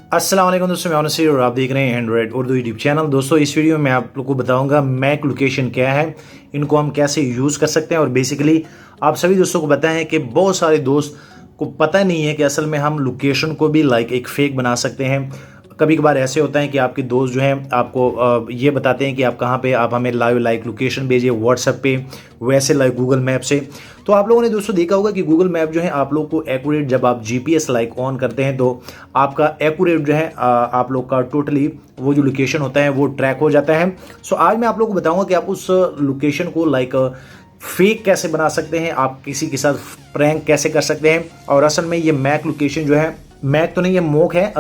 अस्सलाम वालेकुम दोस्तों, मैं अनसीर और आप देख रहे हैं एंड्रॉइड उर्दू यूट्यूब चैनल। दोस्तों इस वीडियो में आप लोग को बताऊंगा मैक लोकेशन क्या है, इनको हम कैसे यूज़ कर सकते हैं। और बेसिकली आप सभी दोस्तों को पता है कि बहुत सारे दोस्त को पता नहीं है कि असल में हम लोकेशन को भी एक फेक बना सकते हैं। कभी कभार ऐसे होता है कि आपके दोस्त जो हैं आपको ये बताते हैं कि आप कहाँ पे, आप हमें लाइव लोकेशन भेजिए व्हाट्सएप पे, वैसे गूगल मैप से। तो आप लोगों ने दोस्तों देखा होगा कि गूगल मैप जो है आप लोग को एक्यूरेट, जब आप जीपीएस ऑन करते हैं तो आपका एक्यूरेट जो है आप लोग का टोटली वो जो लोकेशन होता है वो ट्रैक हो जाता है। सो आज मैं आप लोग को बताऊंगा कि आप उस लोकेशन को फेक कैसे बना सकते हैं, आप किसी के साथ प्रैंक कैसे कर सकते हैं। और असल में ये मैक लोकेशन जो है, मैक तो नहीं ये मोक है,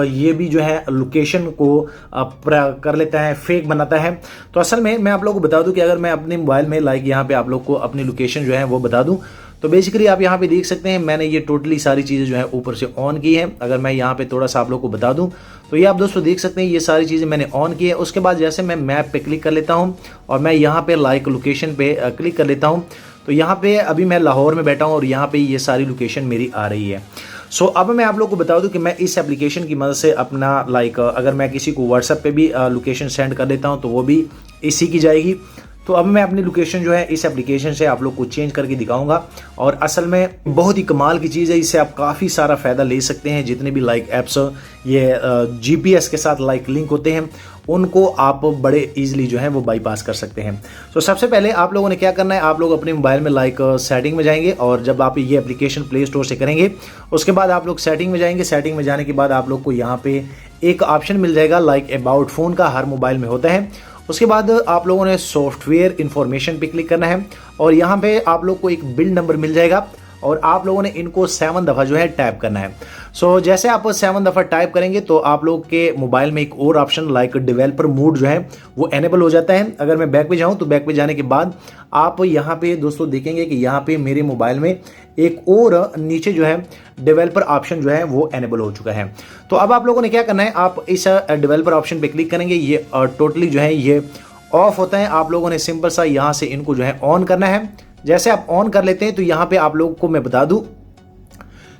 ये भी जो है लोकेशन को कर लेता है, फेक बनाता है। तो असल में मैं आप लोगों को बता दूं कि अगर मैं अपने मोबाइल में यहाँ पे आप लोग को अपनी लोकेशन जो है वो बता दूं, तो बेसिकली आप यहाँ पे देख सकते हैं मैंने ये टोटली सारी चीज़ें जो है ऊपर से ऑन की है। अगर मैं यहाँ पे थोड़ा सा आप लोग को बता दूं तो ये आप दोस्तों देख सकते हैं ये सारी चीज़ें मैंने ऑन की है। उसके बाद जैसे मैं मैप पे क्लिक कर लेता हूँ और मैं यहाँ पे लोकेशन पे क्लिक कर लेता हूँ, तो यहाँ पे अभी मैं लाहौर में बैठा हूँ और यहाँ पे ये सारी लोकेशन मेरी आ रही है। सो अब मैं आप लोग को बता दूं कि मैं इस एप्लीकेशन की मदद से अपना अगर मैं किसी को व्हाट्सएप पे भी लोकेशन सेंड कर देता हूं तो वो भी इसी की जाएगी। तो अब मैं अपनी लोकेशन जो है इस एप्लीकेशन से आप लोग को चेंज करके दिखाऊंगा। और असल में बहुत ही कमाल की चीज़ है, इससे आप काफ़ी सारा फ़ायदा ले सकते हैं। जितने भी ऐप्स ये जीपीएस के साथ लिंक होते हैं उनको आप बड़े इजीली जो है वो बाईपास कर सकते हैं। तो सबसे पहले आप लोगों ने क्या करना है, आप लोग अपने मोबाइल में सेटिंग में जाएंगे और जब आप ये एप्लीकेशन प्ले स्टोर से करेंगे उसके बाद आप लोग सेटिंग में जाएंगे। सेटिंग में जाने के बाद आप लोग को यहाँ पे एक ऑप्शन मिल जाएगा अबाउट फ़ोन का, हर मोबाइल में होता है। उसके बाद आप लोगों ने सॉफ्टवेयर इंफॉर्मेशन पे क्लिक करना है और यहाँ पे आप लोग को एक बिल्ड नंबर मिल जाएगा और आप लोगों ने इनको 7 दफ़ा जो है टैप करना है। सो जैसे आप 7 दफ़ा टाइप करेंगे तो आप लोग के मोबाइल में एक और ऑप्शन डेवलपर मोड जो है वो एनेबल हो जाता है। अगर मैं बैक पे जाऊं तो बैक पे जाने के बाद आप यहाँ पे दोस्तों देखेंगे कि यहाँ पे मेरे मोबाइल में एक और नीचे जो है डेवलपर ऑप्शन जो है वो एनेबल हो चुका है। तो अब आप लोगों ने क्या करना है, आप इस डेवलपर ऑप्शन पे क्लिक करेंगे, ये टोटली जो है ये ऑफ होता है। आप लोगों ने सिंपल सा यहाँ से इनको जो है ऑन करना है। जैसे आप ऑन कर लेते हैं तो यहाँ पे आप लोगों को मैं बता दूं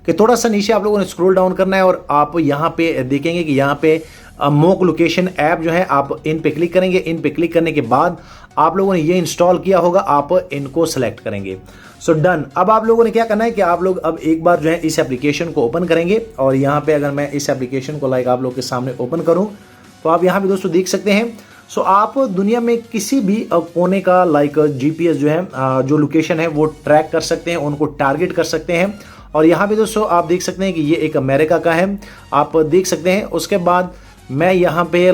कि थोड़ा सा नीचे आप लोगों ने स्क्रॉल डाउन करना है और आप यहाँ पे देखेंगे कि यहाँ पे मोक लोकेशन ऐप जो है आप इन पे क्लिक करेंगे। इन पे क्लिक करने के बाद आप लोगों ने ये इंस्टॉल किया होगा, आप इनको सेलेक्ट करेंगे। So done. अब आप लोगों ने क्या करना है कि आप लोग अब एक बार जो है इस एप्लीकेशन को ओपन करेंगे और यहाँ पे अगर मैं इस एप्लीकेशन को आप लोग के सामने ओपन करूँ तो आप यहाँ पे दोस्तों देख सकते हैं। सो आप दुनिया में किसी भी कोने का जीपीएस जो है जो लोकेशन है वो ट्रैक कर सकते हैं, उनको टारगेट कर सकते हैं। और यहाँ पे दोस्तों आप देख सकते हैं कि ये एक अमेरिका का है, आप देख सकते हैं। उसके बाद मैं यहाँ पे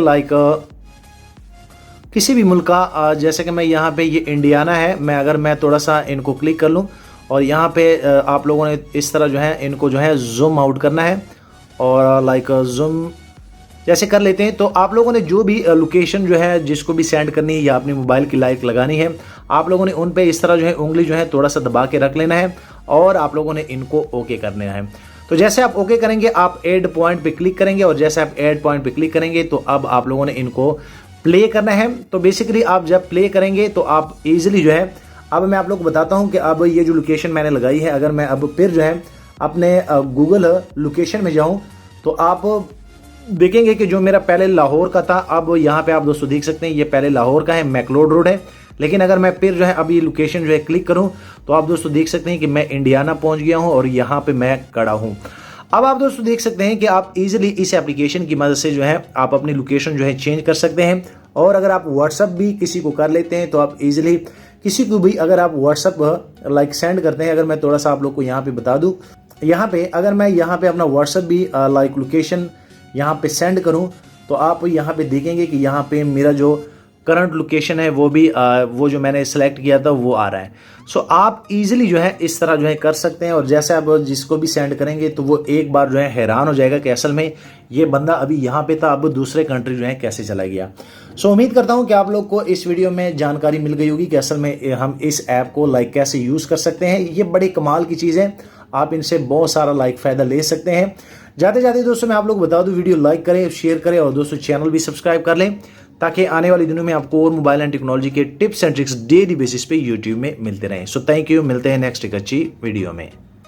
किसी भी मुल्क का, जैसे कि मैं यहाँ पे ये इंडियाना है, अगर मैं थोड़ा सा इनको क्लिक कर लूँ और यहाँ पे आप लोगों ने इस तरह जो है इनको जो है जूम आउट करना है और जूम जैसे कर लेते हैं। तो आप लोगों ने जो भी लोकेशन जो है जिसको भी सेंड करनी है या अपने मोबाइल की लगानी है, आप लोगों ने उन पे इस तरह जो है उंगली जो है थोड़ा सा दबा के रख लेना है और आप लोगों ने इनको ओके करना है। तो जैसे आप ओके करेंगे आप ऐड पॉइंट पे क्लिक करेंगे और जैसे आप ऐड पॉइंट पे क्लिक करेंगे तो अब आप लोगों ने इनको प्ले करना है। तो बेसिकली आप जब प्ले करेंगे तो आप ईजिली जो है, अब मैं आप लोग को बताता हूँ कि अब ये जो लोकेशन मैंने लगाई है, अगर मैं अब फिर जो है अपने गूगल लोकेशन में जाऊँ तो आप देखेंगे कि जो मेरा पहले लाहौर का था, अब यहाँ पे आप दोस्तों देख सकते हैं ये पहले लाहौर का है, मैकलोड रोड है। लेकिन अगर मैं फिर जो है अब ये लोकेशन जो है क्लिक करूँ तो आप दोस्तों देख सकते हैं कि मैं इंडियाना पहुँच गया हूँ और यहाँ पे मैं खड़ा हूँ। अब आप दोस्तों देख सकते हैं कि आप इजीली इस एप्लीकेशन की मदद से जो है आप अपनी लोकेशन जो है चेंज कर सकते हैं। और अगर आप व्हाट्सअप भी किसी को कर लेते हैं तो आप इजीली किसी को भी अगर आप व्हाट्सअप सेंड करते हैं, अगर मैं थोड़ा सा आप लोग को यहाँ पे बता दूँ, यहाँ पे अगर मैं यहाँ पे अपना व्हाट्सअप भी लोकेशन यहाँ पे सेंड करूँ तो आप यहाँ पे देखेंगे कि यहाँ पे मेरा जो करंट लोकेशन है वो भी वो जो मैंने सेलेक्ट किया था वो आ रहा है। सो आप इजीली जो है इस तरह जो है कर सकते हैं। और जैसे आप जिसको भी सेंड करेंगे तो वो एक बार जो है हैरान हो जाएगा कि असल में ये बंदा अभी यहाँ पे था, अब दूसरे कंट्री जो है कैसे चला गया। सो उम्मीद करता हूँ कि आप लोग को इस वीडियो में जानकारी मिल गई होगी कि असल में हम इस ऐप को कैसे यूज़ कर सकते हैं। ये बड़ी कमाल की चीज़ है, आप इनसे बहुत सारा फ़ायदा ले सकते हैं। जाते जाते दोस्तों मैं आप लोग बता दूं, वीडियो लाइक करें, शेयर करें और दोस्तों चैनल भी सब्सक्राइब कर लें ताकि आने वाले दिनों में आपको और मोबाइल एंड टेक्नोलॉजी के tips and tricks daily basis पे यूट्यूब में मिलते रहें। सो थैंक यू, मिलते हैं नेक्स्ट एक अच्छी वीडियो में।